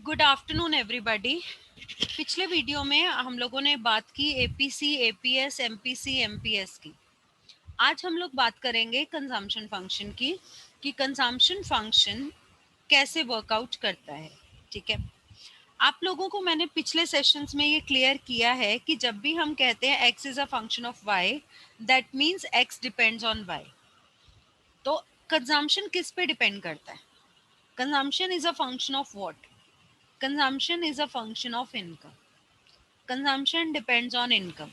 Good afternoon everybody. पिछले video में हम लोगों ने बात की एपीसी, एपीएस, एमपीसी, एमपीएस की। आज हम लोग बात करेंगे कंजम्पशन फंक्शन की कि कंजम्पशन फंक्शन कैसे वर्कआउट करता है। ठीक है, आप लोगों को मैंने पिछले सेशंस में ये क्लियर किया है कि जब भी हम कहते हैं x is a function of y, that means x depends on y। तो कंजम्पशन किस पे डिपेंड करता है? Consumption is a function of what? Consumption is a function of income. Consumption depends on income.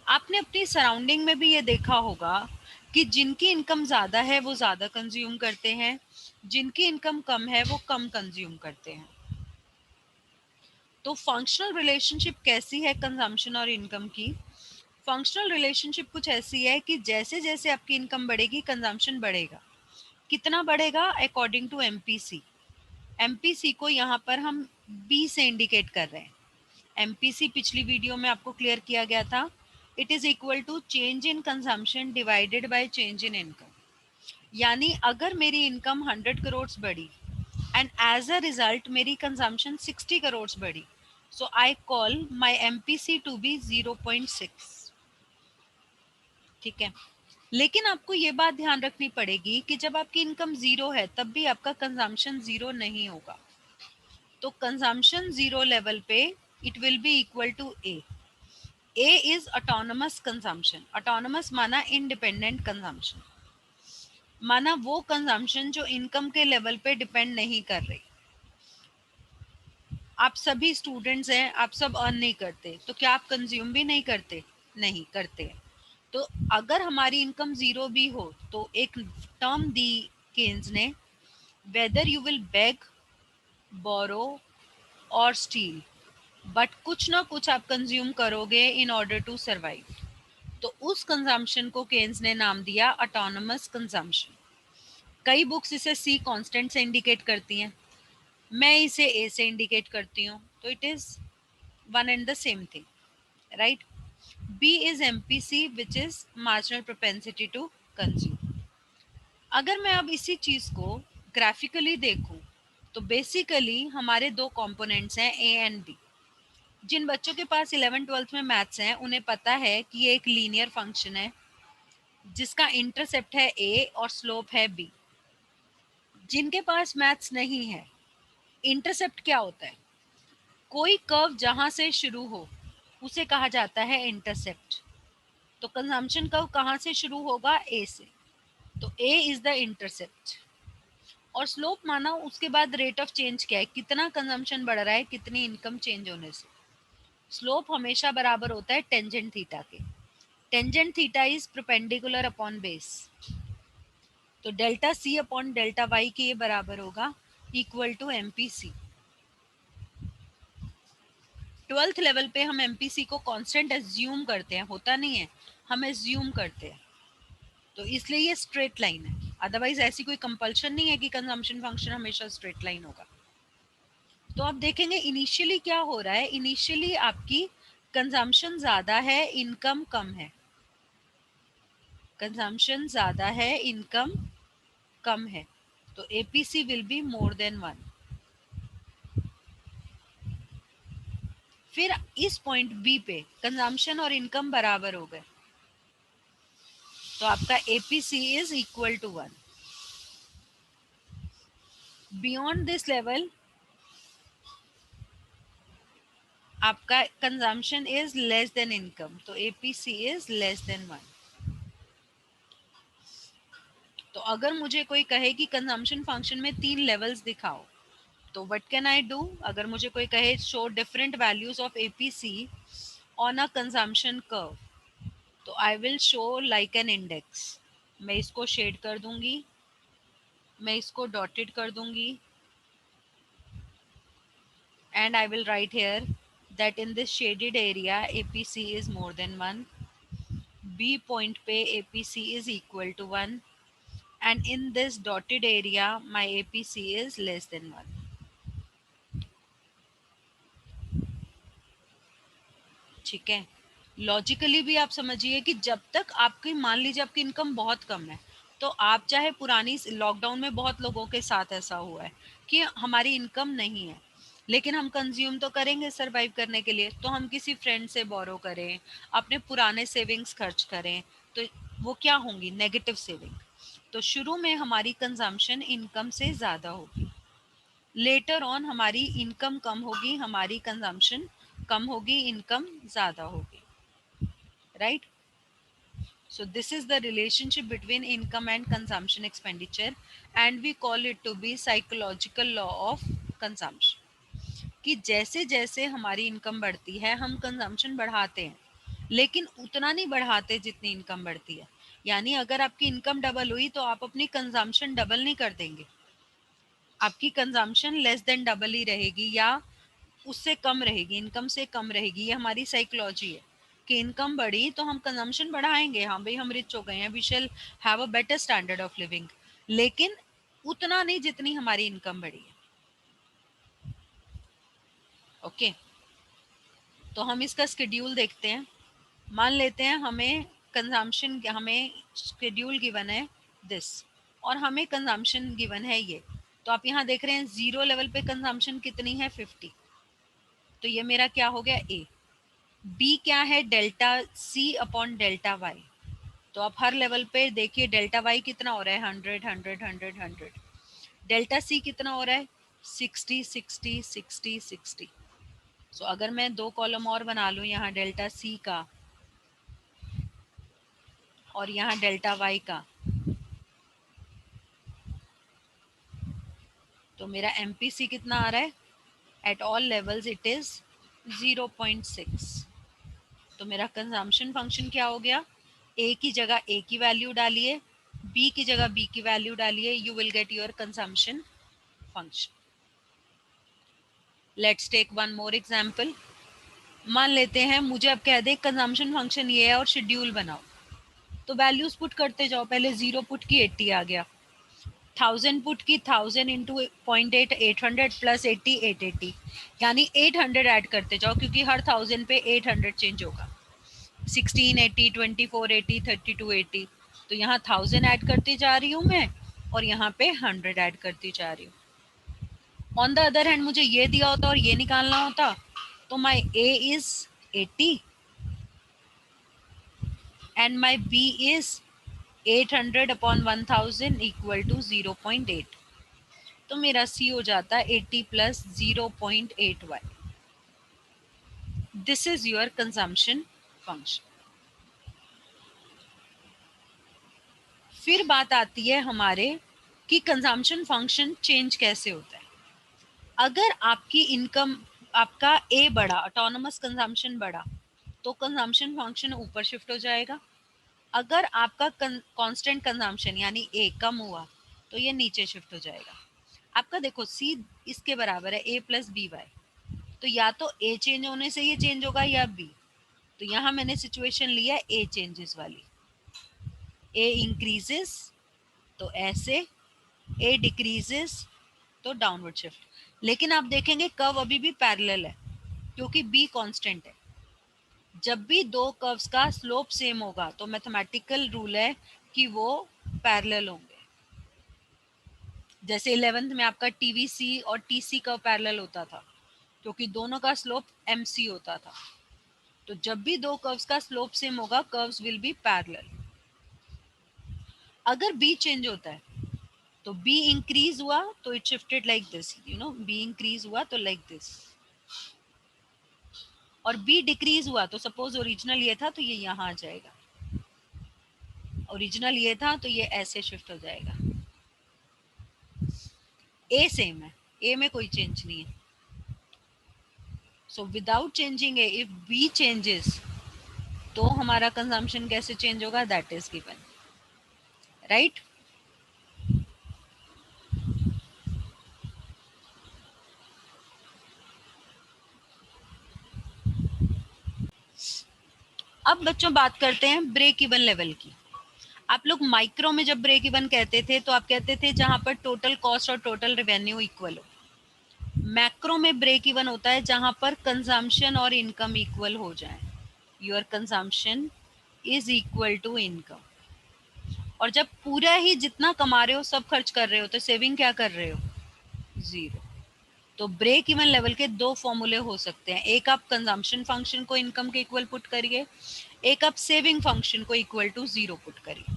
आपने अपनी सराउंडिंग में भी ये देखा होगा कि जिनकी इनकम ज़्यादा है वो ज़्यादा कंज्यूम करते हैं, जिनकी इनकम कम है वो कम कंज्यूम करते हैं। तो फंक्शनल रिलेशनशिप कैसी है कंजम्पशन और इनकम की? फंक्शनल रिलेशनशिप कुछ ऐसी है कि जैसे जैसे आपकी इनकम बढ़ेगी कंजम्पशन बढ़ेगा। कितना बढ़ेगा? According to MPC. एमपीसी को यहाँ पर हम बी से इंडिकेट कर रहे हैं। एमपीसी पिछली वीडियो में आपको क्लियर किया गया था, it is equal to change in consumption divided by change in income. यानी अगर मेरी इनकम 100 करोड़ बढ़ी एंड एज अ रिजल्ट मेरी कंजम्पशन 60 करोड़ बढ़ी, so I call my MPC to be 0.6। ठीक है, लेकिन आपको ये बात ध्यान रखनी पड़ेगी कि जब आपकी इनकम जीरो है तब भी आपका कंजम्पशन जीरो नहीं होगा। तो कंजम्पशन जीरो लेवल पे it will be equal to A. A is autonomous consumption. Autonomous माना independent consumption, माना वो कंजम्पशन जो इनकम के लेवल पे डिपेंड नहीं कर रही। आप सभी स्टूडेंट्स हैं, आप सब अर्न नहीं करते, तो क्या आप कंज्यूम भी नहीं करते? नहीं करते। तो अगर हमारी इनकम जीरो भी हो तो एक टर्म दी केन्स ने, वेदर यू विल बेग, बोरो और स्टील, बट कुछ ना कुछ आप कंज्यूम करोगे इन ऑर्डर टू सर्वाइव। तो उस कंजम्पशन को केन्स ने नाम दिया ऑटोनमस कंजम्पशन। कई बुक्स इसे सी कांस्टेंट से इंडिकेट करती हैं, मैं इसे ए से इंडिकेट करती हूँ, तो it is one and the same thing, right? B is MPC which is marginal propensity to consume. अगर मैं अब इसी चीज को ग्राफिकली देखूं तो बेसिकली हमारे दो कंपोनेंट्स हैं, ए एंड बी। जिन बच्चों के पास 11th-12th में मैथ्स हैं उन्हें पता है कि ये एक लीनियर फंक्शन है जिसका इंटरसेप्ट है ए और स्लोप है बी। जिनके पास मैथ्स नहीं है, इंटरसेप्ट क्या होता है? कोई कर्व जहां से शुरू हो उसे कहा जाता है इंटरसेप्ट। तो कंजम्पशन कर्व कहां से शुरू होगा? ए से, तो ए इज द इंटरसेप्ट। और स्लोप माना उसके बाद रेट ऑफ चेंज क्या है, कितना कंजम्पशन बढ़ रहा है कितनी इनकम चेंज होने से। स्लोप हमेशा बराबर होता है टेंजेंट थीटा के। Tangent theta is perpendicular upon base, तो delta C upon delta Y के ये बराबर होगा equal to MPC. 12th level पे हम एमपीसी को कांस्टेंट एज्यूम करते हैं, होता नहीं है, हम एज्यूम करते हैं, तो इसलिए ये स्ट्रेट लाइन है। अदरवाइज ऐसी कोई कंपल्शन नहीं है कि कंजम्पशन फंक्शन हमेशा स्ट्रेट लाइन होगा। तो आप देखेंगे इनिशियली क्या हो रहा है, इनिशियली आपकी कंजम्पशन ज्यादा है इनकम कम है, कंजम्पशन ज्यादा है इनकम कम है, तो APC will be more than 1। फिर इस पॉइंट बी पे कंजम्पशन और इनकम बराबर हो गए, तो आपका APC is equal to 1। Beyond this level आपका consumption is less than income, तो एपीसी इज लेस देन 1। तो अगर मुझे कोई कहे कि कंजम्पशन फंक्शन में 3 लेवल्स दिखाओ, तो व्हाट कैन आई डू? अगर मुझे कोई कहे show different values of APC on a consumption curve, तो I will show like an index. मैं इसको शेड कर दूंगी, मैं इसको डॉटेड कर दूंगी, and I will write here that in this shaded area APC is more than 1, B point पे APC is equal to 1, and in this dotted area my APC is less than 1। ठीक है, logically भी आप समझिए कि जब तक आपकी, मान लीजिए आपकी इनकम बहुत कम है, तो आप चाहे पुरानी लॉकडाउन में बहुत लोगों के साथ ऐसा हुआ है कि हमारी इनकम नहीं है, लेकिन हम कंज्यूम तो करेंगे सरवाइव करने के लिए, तो हम किसी फ्रेंड से बोरो करें, अपने पुराने सेविंग्स खर्च करें, तो वो क्या होंगी? Negative saving. तो शुरू में हमारी कंजम्पशन इनकम से ज़्यादा होगी, लेटर ऑन हमारी इनकम कम होगी, हमारी कंजम्पशन कम होगी, इनकम ज़्यादा होगी, right? So this is the relationship between income and consumption expenditure, and we call it to be psychological law of consumption. कि जैसे जैसे हमारी इनकम बढ़ती है हम कंजम्पशन बढ़ाते हैं, लेकिन उतना नहीं बढ़ाते जितनी इनकम बढ़ती है। यानी अगर आपकी इनकम डबल हुई तो आप अपनी कंजम्पशन डबल नहीं कर देंगे, आपकी कंजम्पशन लेस देन डबल ही रहेगी या उससे कम रहेगी, इनकम से कम रहेगी। ये हमारी साइकोलॉजी है कि इनकम बढ़ी तो हम कंजम्पशन बढ़ाएंगे, हाँ भाई हम रिच हो गए हैं, we shall have a better standard of living, लेकिन उतना नहीं जितनी हमारी इनकम बढ़ी है। ओके, तो हम इसका स्केड्यूल देखते हैं। मान लेते हैं हमें कंजम्पशन, हमें शेड्यूल गिवन है दिस, और हमें कंजम्पशन गिवन है ये। तो आप यहाँ देख रहे हैं जीरो लेवल पे कंजम्पशन कितनी है? 50। तो ये मेरा क्या हो गया? ए। बी क्या है? Delta C upon delta Y. तो आप हर लेवल पे देखिए डेल्टा वाई कितना हो रहा है? 100 100 100 100। डेल्टा सी कितना हो रहा है? 60 60 60 60। सो अगर मैं दो कॉलम और बना लूँ यहाँ डेल्टा सी का और यहाँ डेल्टा वाई का, तो मेरा MPC कितना आ रहा है? At all levels it is 0.6। तो मेरा कंजम्पशन फंक्शन क्या हो गया? ए की जगह ए की वैल्यू डालिए, बी की जगह बी की वैल्यू डालिए, you will get your consumption function. Let's take one more example. मान लेते हैं मुझे अब कह दे कंजम्पशन फंक्शन ये है और शेड्यूल बनाओ, तो वैल्यूज पुट करते जाओ। पहले 0 पुट की 80 आ गया, 1000 पुट की 1000 इंटू 0.8 800 प्लस 80 880, यानी 800 ऐड करते जाओ क्योंकि हर 1000 पे 800 चेंज होगा। 1680 2480 3280, तो यहाँ 1000 ऐड करती जा रही हूँ मैं और यहाँ पे 100 ऐड करती जा रही हूँ। ऑन द अदर हैंड मुझे ये दिया होता और ये निकालना होता, तो my A is 80 and my B is 800 upon 1000 equal to 0.8। तो मेरा सी हो जाता है 80 plus 0.8 Y. This is your consumption function. फिर बात आती है हमारे कि कंजम्पशन फंक्शन चेंज कैसे होता है। अगर आपकी इनकम, आपका ए बढ़ा, ऑटोनोमस कंजम्पशन बढ़ा, तो कंजम्पशन फंक्शन ऊपर शिफ्ट हो जाएगा। अगर आपका कांस्टेंट कंजम्पशन यानी ए कम हुआ तो ये नीचे शिफ्ट हो जाएगा। आपका देखो सी इसके बराबर है ए प्लस बी वाई, तो या तो ए चेंज होने से ये चेंज होगा या बी। तो यहाँ मैंने सिचुएशन लिया ए चेंजेस वाली। ए इंक्रीजेस तो ऐसे, ए डिक्रीजेस तो डाउनवर्ड शिफ्ट। लेकिन आप देखेंगे कर्व अभी भी पैरेलल है क्योंकि बी कांस्टेंट है। जब भी दो कर्व्स का स्लोप सेम होगा तो मैथमेटिकल रूल है कि वो पैरेलल होंगे। जैसे 11th में आपका टीवीसी और टीसी कर्व पैरेलल होता था क्योंकि दोनों का स्लोप एमसी होता था। तो जब भी दो कर्व्स का स्लोप सेम होगा कर्व्स विल बी पैरेलल। अगर बी चेंज होता है तो बी इंक्रीज हुआ तो it shifted like this, you know, be increase हुआ तो लाइक दिस, और बी डिक्रीज हुआ तो सपोज ओरिजिनल ये था तो ये यहाँ आ जाएगा, ओरिजिनल ये था तो ये ऐसे शिफ्ट हो जाएगा। ए सेम है, ए में कोई चेंज नहीं है। So without changing A, if B changes तो हमारा कंजम्पशन कैसे चेंज होगा? That is given, right? अब बच्चों बात करते हैं ब्रेक इवन लेवल की। आप लोग माइक्रो में जब ब्रेक इवन कहते थे तो आप कहते थे जहां पर टोटल कॉस्ट और टोटल रेवेन्यू इक्वल हो। मैक्रो में ब्रेक इवन होता है जहां पर कंजम्पशन और इनकम इक्वल हो जाए। Your consumption is equal to income, और जब पूरा ही जितना कमा रहे हो सब खर्च कर रहे हो तो सेविंग क्या कर रहे हो? जीरो। तो ब्रेक इवन लेवल के दो फॉर्मूले हो सकते हैं, एक आप कंजम्पशन फंक्शन को इनकम के इक्वल पुट करिए, एक आप सेविंग फंक्शन को इक्वल टू 0 पुट करिए।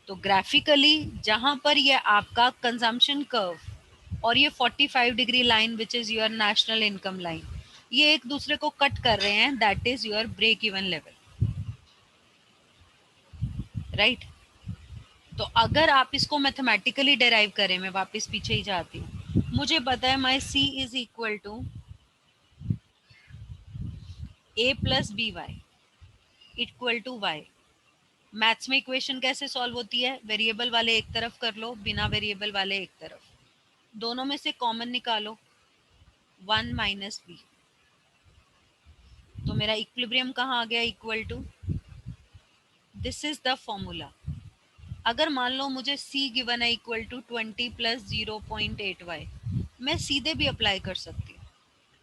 तो ग्राफिकली जहां पर ये आपका कंजम्पशन कर्व और ये 45 degree line which is your national income line, ये एक दूसरे को कट कर रहे हैं, that is your break even level, right. तो अगर आप इसको मैथमेटिकली डेराइव करें, मैं वापस पीछे ही जाती हूँ, मुझे पता है my C is equal to A plus B Y equal to Y. Maths में इक्वेशन कैसे सॉल्व होती है, वेरिएबल वाले एक तरफ कर लो, बिना वेरिएबल वाले एक तरफ, दोनों में से कॉमन निकालो, 1 माइनस बी। तो मेरा इक्विलिब्रियम कहाँ आ गया, equal to, this is the formula. अगर मान लो मुझे c गिवन है इक्वल टू 20 प्लस 0.8y, मैं सीधे भी अप्लाई कर सकती हूँ।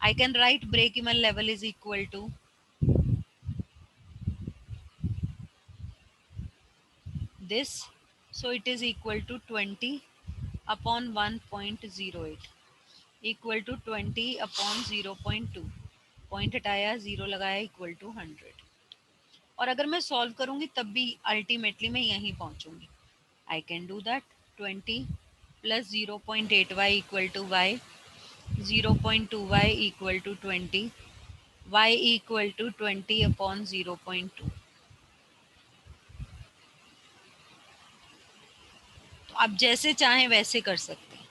I can write break even level is equal to this, so it is equal to 20 upon 1.08 equal to 20 upon 0.2, point हटाया, जीरो लगाया, इक्वल टू 100। और अगर मैं सॉल्व करूंगी तब भी अल्टीमेटली मैं यहीं पहुंचूंगी। I can do that, 20 plus 0.8y equal to y, 0.2y equal to 20, y equal to 20 upon 0.2। तो आप जैसे चाहें वैसे कर सकते हैं।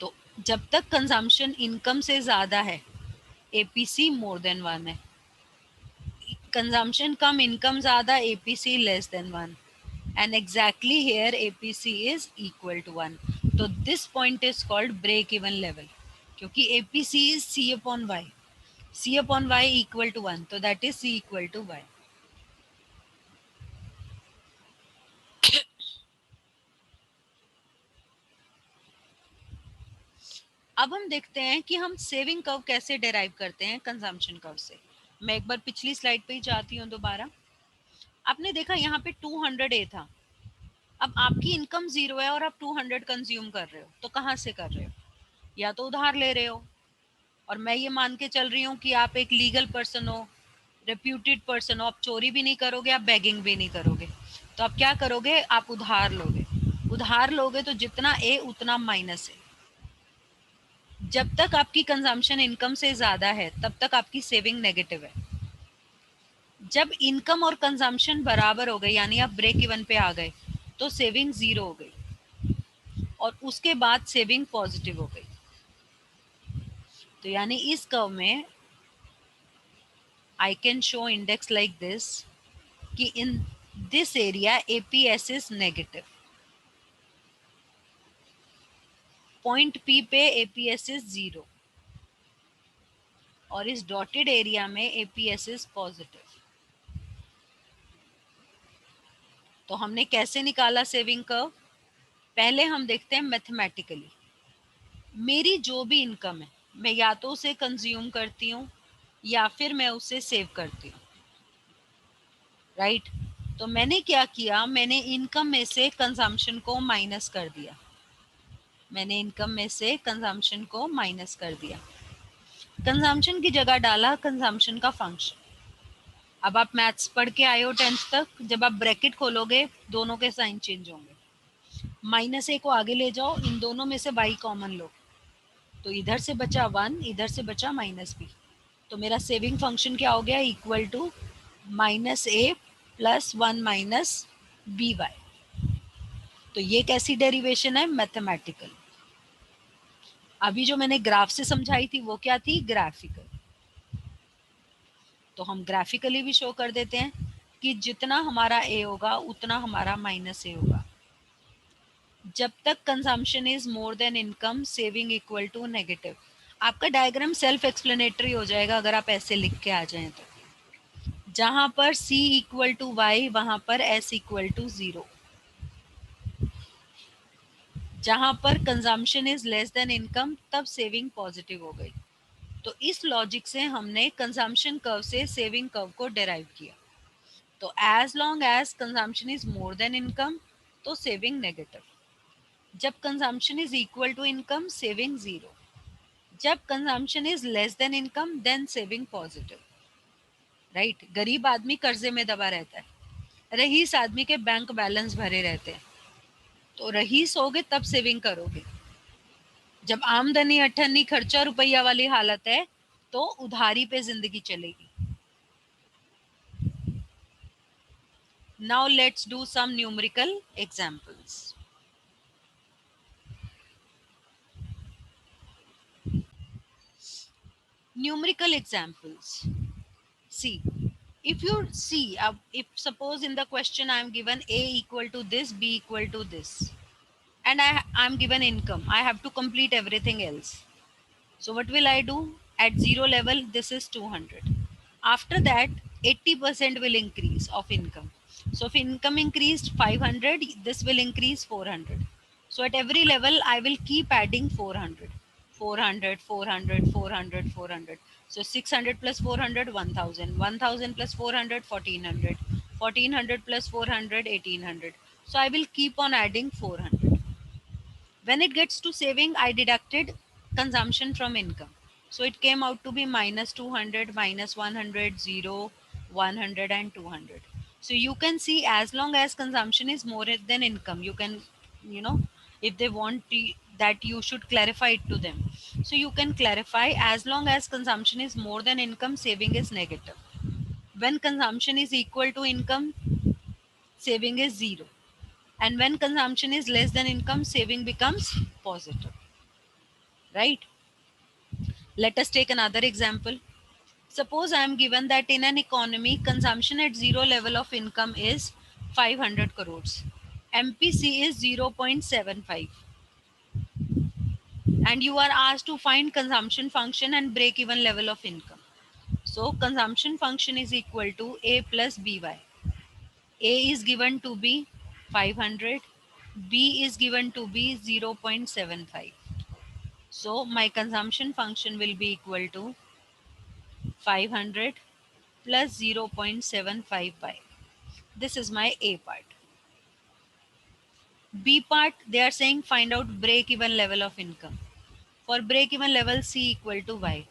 तो जब तक कंजम्पशन इनकम से ज़्यादा है, एपीसी मोर देन 1 है, कंजम्पशन कम इनकम ज़्यादा, APC less than 1, and exactly here APC is equal to 1। तो this point is called break even level, क्योंकि APC is C upon Y, C upon Y equal to 1, तो that is C equal to Y. अब हम देखते हैं कि हम saving curve कैसे डेराइव करते हैं कंजम्पशन कर्व से। मैं एक बार पिछली स्लाइड पे ही जाती हूँ दोबारा। आपने देखा यहाँ पे 200 ए था, अब आपकी इनकम 0 है और आप 200 कंज्यूम कर रहे हो, तो कहाँ से कर रहे हो, या तो उधार ले रहे हो, और मैं ये मान के चल रही हूँ कि आप एक लीगल पर्सन हो, रेप्यूटेड पर्सन हो, आप चोरी भी नहीं करोगे, आप बेगिंग भी नहीं करोगे, तो आप क्या करोगे, आप उधार लोगे। उधार लोगे तो जितना ए उतना माइनस है। जब तक आपकी कंजम्पशन इनकम से ज्यादा है तब तक आपकी सेविंग नेगेटिव है। जब इनकम और कंजम्पशन बराबर हो गए, यानी आप ब्रेक इवन पे आ गए, तो सेविंग जीरो हो गई, और उसके बाद सेविंग पॉजिटिव हो गई। तो यानी इस कर्व में I can show index like this, कि in this area APS is negative, point P पे एपीएस इज जीरो, और इस डॉटेड एरिया में एपीएस इज पॉजिटिव। तो हमने कैसे निकाला सेविंग कर्व, पहले हम देखते हैं मैथमेटिकली। मेरी जो भी इनकम है, मैं या तो उसे कंज्यूम करती हूँ या फिर मैं उसे सेव करती हूँ, राइट। तो मैंने क्या किया, मैंने इनकम में से कंजम्पशन को माइनस कर दिया, मैंने इनकम में से कंजम्पशन को माइनस कर दिया, कंजम्पशन की जगह डाला कंजम्पशन का फंक्शन। अब आप मैथ्स पढ़ के आए हो 10th तक, जब आप ब्रैकेट खोलोगे दोनों के साइन चेंज होंगे, माइनस ए को आगे ले जाओ, इन दोनों में से वाई कॉमन लो, तो इधर से बचा 1, इधर से बचा माइनस बी, तो मेरा सेविंग फंक्शन क्या हो गया, equal to minus A plus 1 minus B Y. तो ये कैसी डेरिवेशन है, मैथमेटिकल। अभी जो मैंने ग्राफ से समझाई थी वो क्या थी, ग्राफिकल। तो हम ग्राफिकली भी शो कर देते हैं कि जितना हमारा ए होगा उतना हमारा माइनस ए होगा। जब तक consumption is more than income, saving equal to negative. आपका डायग्राम सेल्फ एक्सप्लेनेटरी हो जाएगा अगर आप ऐसे लिख के आ जाएं तो। जहां पर c इक्वल टू वाई, वहां पर s इक्वल टू 0। जहां पर consumption is less than income, तब सेविंग पॉजिटिव हो गई। तो इस लॉजिक से हमने कंजम्पशन कर्व से सेविंग कर्व को डेराइव किया। तो as long as consumption is more than income, तो सेविंग नेगेटिव। जब consumption is equal to income, saving zero. जब consumption is less than income, then saving positive. Right. गरीब आदमी कर्जे में दबा रहता है, रईस आदमी के बैंक बैलेंस भरे रहते हैं. तो रईस होगे तब सेविंग करोगे. जब आमदनी अठन्नी खर्चा रुपया वाली हालत है तो उधारी पे जिंदगी चलेगी. Now let's do some numerical examples. Numerical examples. See, if you see, if suppose in the question I am given A equal to this, B equal to this, and I'm given income, I have to complete everything else. So what will I do? At zero level, this is 200. After that, 80% will increase of income. So if income increased 500, this will increase 400. So at every level, I will keep adding 400. 400, 400, 400, 400. So 600 plus 400, 1000. 1000 plus 400, 1400. 1400 plus 400, 1800. So I will keep on adding 400. When it gets to saving, I deducted consumption from income. So it came out to be minus 200, minus 100, 0, 100 and 200. So you can see, as long as consumption is more than income, you can, you know, if they want that you should clarify it to them. So you can clarify, as long as consumption is more than income, saving is negative. When consumption is equal to income, saving is zero. And when consumption is less than income, saving becomes positive. Right? Let us take another example. Suppose I am given that in an economy, consumption at zero level of income is 500 crores. MPC is 0.75. And you are asked to find consumption function and break even level of income. So consumption function is equal to A plus BY. A is given to be 500. B is given to be 0.75. So my consumption function will be equal to 500 plus 0.75 by. This is my A part. B part, they are saying find out break even level of income. For break even level, C equal to Y.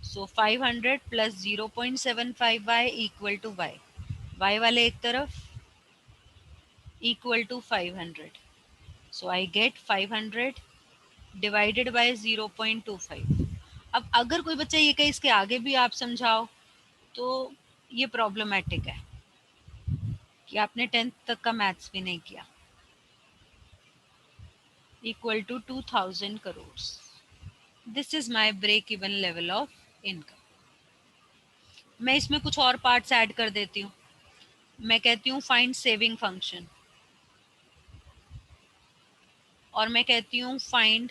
So 500 plus 0.75 y equal to Y. Y वाले एक तरफ equal to 500. So I get 500 divided by 0.25. अब अगर कोई बच्चा ये कहे इसके आगे भी आप समझाओ, तो ये प्रॉब्लमेटिक है कि आपने 10th तक का मैथ्स भी नहीं किया. Equal to 2000 crores. This is my break even level of income. मैं इसमें कुछ और पार्ट्स ऐड कर देती हूँ. मैं कहती हूँ फाइंड सेविंग फंक्शन, और मैं कहती हूँ find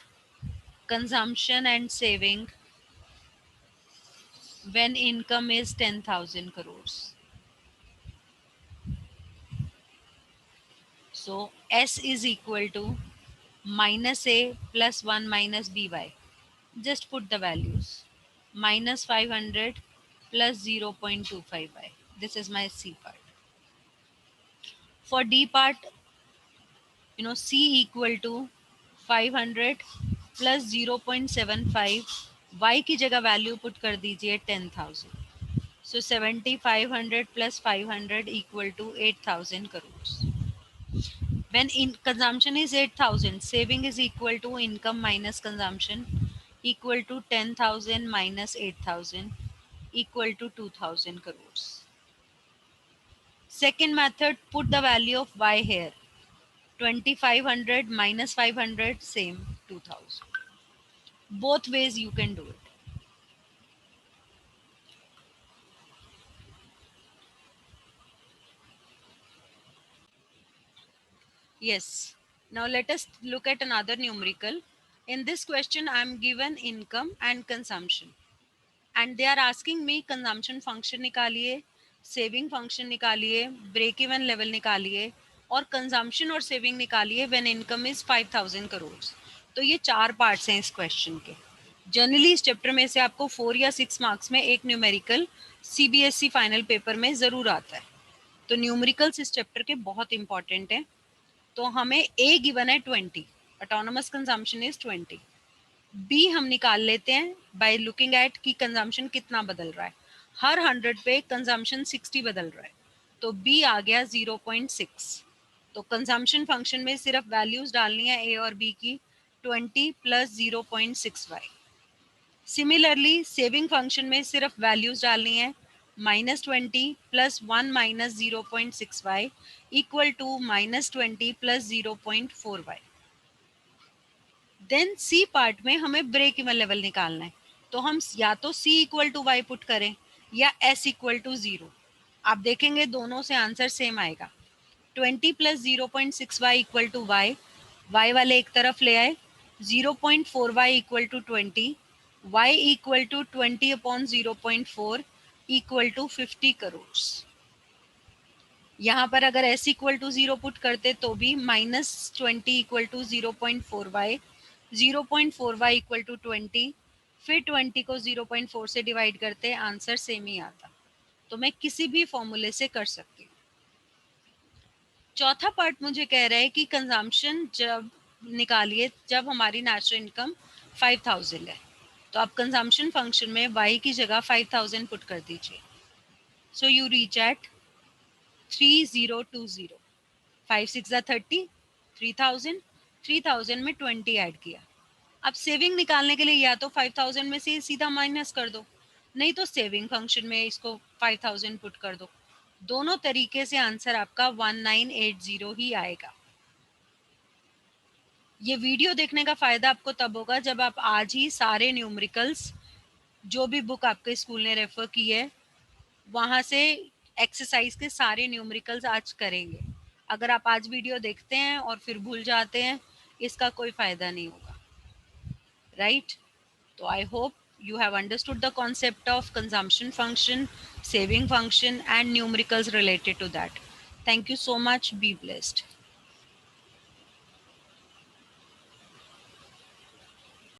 consumption and saving when income is 10,000 crores. So S is equal to minus A plus 1 minus BY. Just put the values. Minus 500 plus 0.25y. This is my C part. For D part, C equal to 500 plus 0.75. Y की जगह value put कर दीजिए 10,000. So 7,500 plus 500 equal to 8,000 crores. When in consumption is 8,000, saving is equal to income minus consumption, equal to 10,000 minus 8,000, equal to 2,000 crores. Second method, put the value of Y here. 2,500 minus 500, same 2,000. Both ways you can do it. Yes. Now let us look at another numerical. In this question, I am given income and consumption. And they are asking me consumption function निकालिए, saving function निकालिए, break even level निकालिए, और consumption और saving निकालिए when income is 5,000 crores. तो ये 4 parts हैं इस क्वेश्चन के. जनरली इस चैप्टर में से आपको 4 या 6 मार्क्स में एक न्यूमेरिकल CBSE फाइनल पेपर में ज़रूर आता है. तो न्यूमेरिकल्स इस चैप्टर के बहुत इंपॉर्टेंट हैं. तो हमें A गिवन है 20. Autonomous consumption is 20। बी हम निकाल लेते हैं बाय लुकिंग एट कि कंजम्पशन कितना बदल रहा है। हर 100 पे कंजम्पशन 60 बदल रहा है, तो बी आ गया 0.6। तो कंजम्पशन फंक्शन में सिर्फ वैल्यूज डालनी है ए और बी की, 20 plus 0.6y। Similarly saving function में सिर्फ वैल्यूज डालनी है, -20 plus 1 minus 0.6y equal to -20 plus 0.4y। Then C part में हमें ब्रेक इवन लेवल निकालना है, तो हम या तो सी इक्वल टू वाई पुट करें या एस इक्वल टू 0। आप देखेंगे दोनों से आंसर सेम आएगा। 20 plus 0.6y equal to Y, Y वाले एक तरफ ले आए, 0.4y equal to 20, y equal to 20 upon 0.4 equal to 50 crore. यहाँ पर अगर s इक्वल टू 0 पुट करते तो भी -20 equal to 0.4y, 0.4y equal to 20, फिर 20 को 0.4 से डिवाइड करते आंसर सेम ही आता। तो मैं किसी भी फॉर्मूले से कर सकती हूँ। चौथा पार्ट मुझे कह रहा है कि कंजम्पशन जब निकालिए जब हमारी नेचुरल इनकम 5000 है, तो आप कंजम्पशन फंक्शन में y की जगह 5000 पुट कर दीजिए। So you reach at 3020। 5 6 30, 3000, 3000 में 20 ऐड किया। अब सेविंग निकालने के लिए या तो 5000 में से सीधा माइनस कर दो, नहीं तो सेविंग फंक्शन में इसको 5000 पुट कर दो। दोनों तरीके से आंसर आपका 1980 ही आएगा। ये वीडियो देखने का फायदा आपको तब होगा जब आप आज ही सारे न्यूमेरिकल्स, जो भी बुक आपके स्कूल ने रेफर की है, वहां से एक्सरसाइज के सारे न्यूमेरिकल्स आज करेंगे। अगर आप आज वीडियो देखते हैं और फिर भूल जाते हैं, इसका कोई फायदा नहीं होगा, राइट? तो I hope you have understood the concept of consumption function, saving function and numericals related to that. Thank you so much. Be blessed.